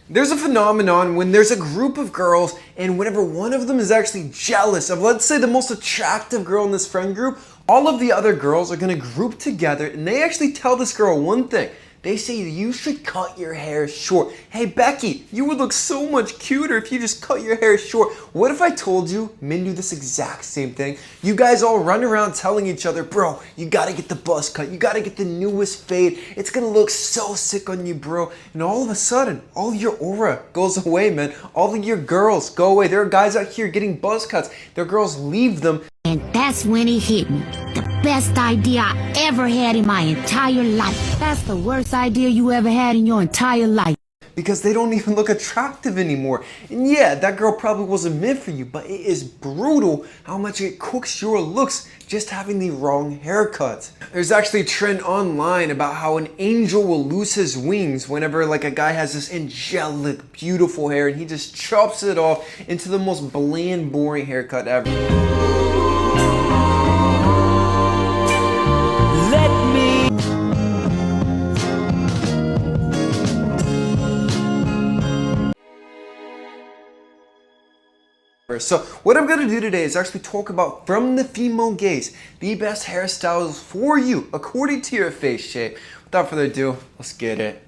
There's a phenomenon when there's a group of girls and whenever one of them is actually jealous of, let's say, the most attractive girl in this friend group, all of the other girls are going to group together and they actually tell this girl one thing. They say you should cut your hair short. Hey Becky, you would look so much cuter if you just cut your hair short. What if I told you men do this exact same thing? You guys all run around telling each other, bro, you gotta get the buzz cut. You gotta get the newest fade. It's gonna look so sick on you, bro. And all of a sudden, all of your aura goes away, man. All of your girls go away. There are guys out here getting buzz cuts. Their girls leave them. And that's when it hit me. The best idea I ever had in my entire life. That's the worst idea you ever had in your entire life. Because they don't even look attractive anymore. And yeah, that girl probably wasn't meant for you, but it is brutal how much it cooks your looks just having the wrong haircut. There's actually a trend online about how an angel will lose his wings whenever like a guy has this angelic, beautiful hair and he just chops it off into the most bland, boring haircut ever. So what I'm going to do today is actually talk about, from the female gaze, the best hairstyles for you according to your face shape. Without further ado, let's get it.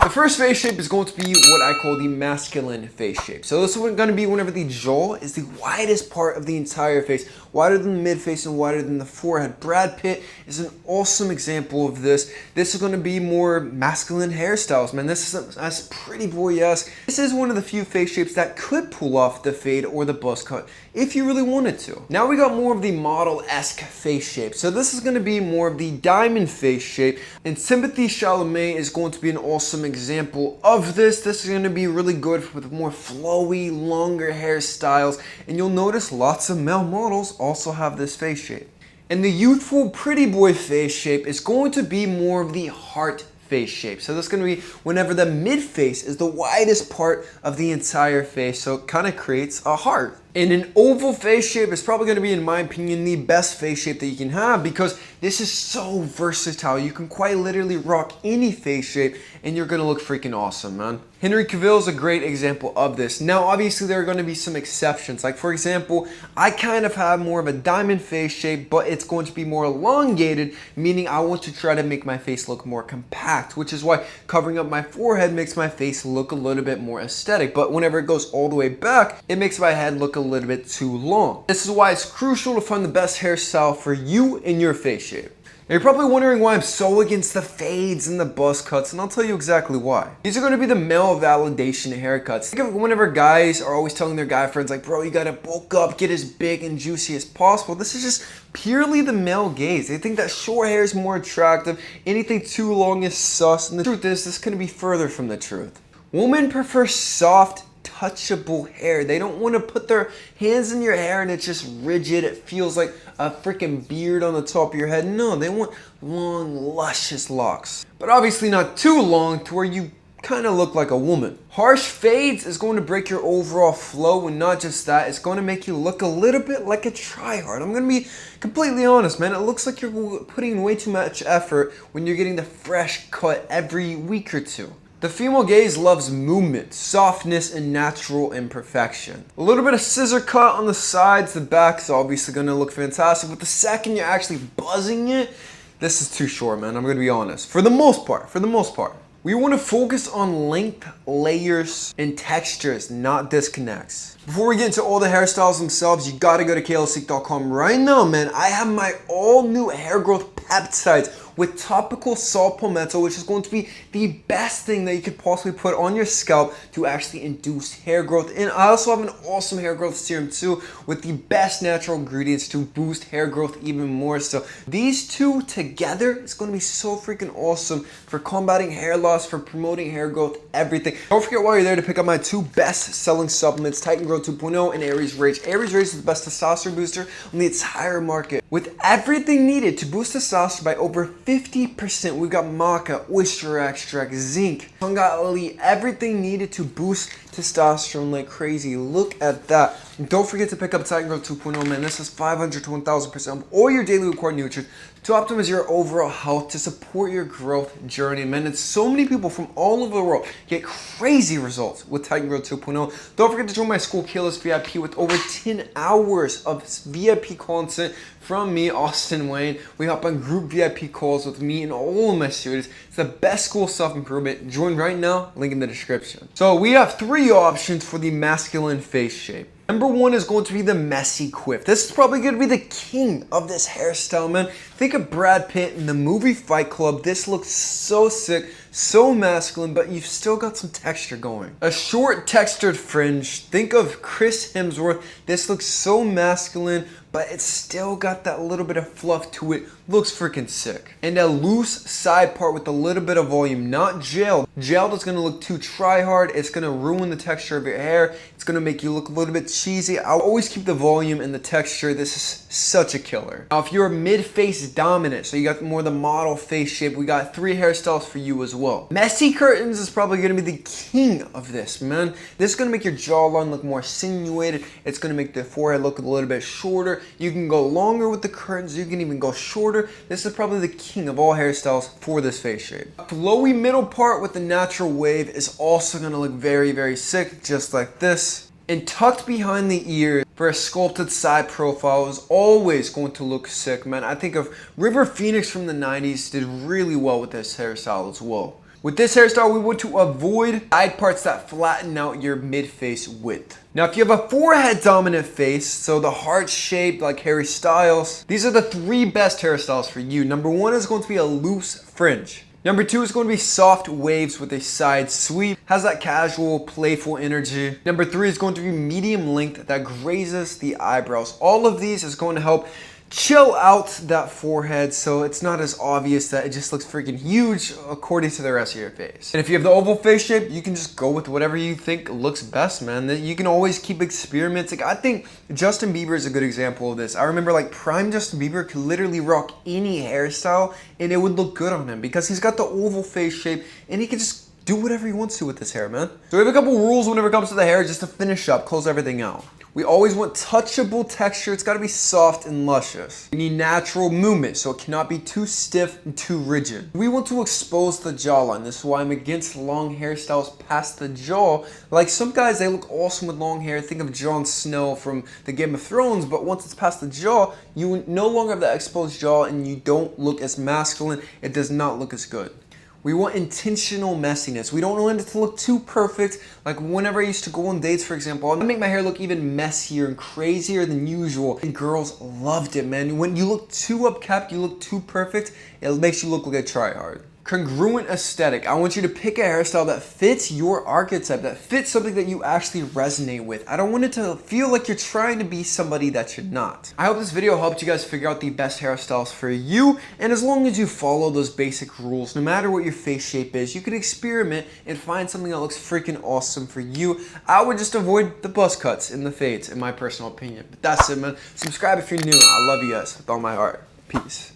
The first face shape is going to be what I call the masculine face shape. So this is going to be whenever the jaw is the widest part of the entire face, wider than the mid face and wider than the forehead. Brad Pitt is an awesome example of this. This is going to be more masculine hairstyles, man. This is that's pretty boy-esque. This is one of the few face shapes that could pull off the fade or the buzz cut if you really wanted to. Now we got more of the model-esque face shape. So this is going to be more of the diamond face shape, and Timothée Chalamet is going to be an awesome example of this. This is going to be really good with more flowy, longer hairstyles, and you'll notice lots of male models also have this face shape. And the youthful pretty boy face shape is going to be more of the heart face shape. So that's going to be whenever the mid face is the widest part of the entire face, so it kind of creates a heart. And an oval face shape is probably going to be, in my opinion, the best face shape that you can have because this is so versatile. You can quite literally rock any face shape and you're going to look freaking awesome, man. Henry Cavill is a great example of this. Now, obviously, there are going to be some exceptions. Like, for example, I kind of have more of a diamond face shape, but it's going to be more elongated, meaning I want to try to make my face look more compact, which is why covering up my forehead makes my face look a little bit more aesthetic. But whenever it goes all the way back, it makes my head look a little bit too long. This is why it's crucial to find the best hairstyle for you and your face shape. Now you're probably wondering why I'm so against the fades and the buzz cuts, and I'll tell you exactly why. These are going to be the male validation haircuts. Think of whenever guys are always telling their guy friends like, bro, you gotta bulk up, get as big and juicy as possible. This is just purely the male gaze. They think that short hair is more attractive, anything too long is sus, and the truth is, this couldn't be further from the truth. Women prefer soft, touchable hair. They don't want to put their hands in your hair and it's just rigid. It feels like a freaking beard on the top of your head. No, they want long, luscious locks. But obviously not too long to where you kind of look like a woman. Harsh fades is going to break your overall flow, and not just that, it's going to make you look a little bit like a tryhard. I'm going to be completely honest, man. It looks like you're putting in way too much effort when you're getting the fresh cut every week or two. The female gaze loves movement, softness, and natural imperfection. A little bit of scissor cut on the sides, the back is obviously going to look fantastic, but the second you're actually buzzing it, this is too short, man. I'm going to be honest. For the most part. We want to focus on length, layers, and textures, not disconnects. Before we get into all the hairstyles themselves, you gotta go to kalosique.com right now, man. I have my all new hair growth peptides with topical saw palmetto, which is going to be the best thing that you could possibly put on your scalp to actually induce hair growth. And I also have an awesome hair growth serum too with the best natural ingredients to boost hair growth even more. So these two together is going to be so freaking awesome for combating hair loss, for promoting hair growth, everything. Don't forget while you're there to pick up my two best selling supplements, Titan Grow 2.0 and Aries Rage. Aries Rage is the best testosterone booster on the entire market. With everything needed to boost testosterone by over 50%, we've got maca, oyster extract, zinc, fungi elite, everything needed to boost testosterone like crazy. Look at that. And don't forget to pick up Titan Growth 2.0, man. This is 500 to 1000% of all your daily required nutrients to optimize your overall health, to support your growth journey, man. And so many people from all over the world get crazy results with Titan Growth 2.0. Don't forget to join my school, Keyless VIP, with over 10 hours of VIP content from me, Austin Wayne. We hop on group VIP calls with me and all of my students. It's the best school self-improvement. Join right now, link in the description. So we have 3 options for the masculine face shape. Number 1 is going to be the messy quiff. This is probably going to be the king of this hairstyle, man. Think of Brad Pitt in the movie Fight Club. This looks so sick, so masculine, but you've still got some texture going. A short textured fringe. Think of Chris Hemsworth. This looks so masculine, but it's still got that little bit of fluff to it. Looks freaking sick. And a loose side part with a little bit of volume, not gelled. Gelled is gonna look too try-hard. It's gonna ruin the texture of your hair. It's gonna make you look a little bit cheesy. I'll always keep the volume and the texture. This is such a killer. Now, if you're mid-face dominant, so you got more the model face shape, we got 3 hairstyles for you as well. Messy curtains is probably gonna be the king of this, man. This is gonna make your jawline look more sinuated. It's gonna make the forehead look a little bit shorter. You can go longer with the curtains. You can even go shorter. This is probably the king of all hairstyles for this face shape. A flowy middle part with the natural wave is also gonna look very, very sick, just like this. And tucked behind the ear for a sculpted side profile is always going to look sick, man. I think of River Phoenix from the 90s did really well with this hairstyle as well. With this hairstyle, we want to avoid side parts that flatten out your mid-face width. Now, if you have a forehead dominant face, so the heart shape like Hairstyles, these are the 3 best hairstyles for you. Number 1 is going to be a loose fringe. Number 2 is going to be soft waves with a side sweep. Has that casual, playful energy. Number 3 is going to be medium length that grazes the eyebrows. All of these is going to help chill out that forehead so it's not as obvious that it just looks freaking huge according to the rest of your face. And if you have the oval face shape, you can just go with whatever you think looks best, man. You can always keep experimenting. I think Justin Bieber is a good example of this. I remember like prime Justin Bieber could literally rock any hairstyle and it would look good on him because he's got the oval face shape and he can just do whatever he wants to with his hair, man. So we have a couple rules whenever it comes to the hair just to finish up, close everything out. We always want touchable texture. It's got to be soft and luscious. We need natural movement, so it cannot be too stiff and too rigid. We want to expose the jawline. This is why I'm against long hairstyles past the jaw. Like some guys, they look awesome with long hair. Think of Jon Snow from the Game of Thrones, but once it's past the jaw, you no longer have that exposed jaw and you don't look as masculine. It does not look as good. We want intentional messiness. We don't want it to look too perfect. Like whenever I used to go on dates, for example, I'd make my hair look even messier and crazier than usual. And girls loved it, man. When you look too upkept, you look too perfect, it makes you look like a tryhard. Congruent aesthetic. I want you to pick a hairstyle that fits your archetype, that fits something that you actually resonate with. I don't want it to feel like you're trying to be somebody that you're not. I hope this video helped you guys figure out the best hairstyles for you. And as long as you follow those basic rules, no matter what your face shape is, you can experiment and find something that looks freaking awesome for you. I would just avoid the buzz cuts and the fades, in my personal opinion. But that's it, man. Subscribe if you're new. I love you guys with all my heart. Peace.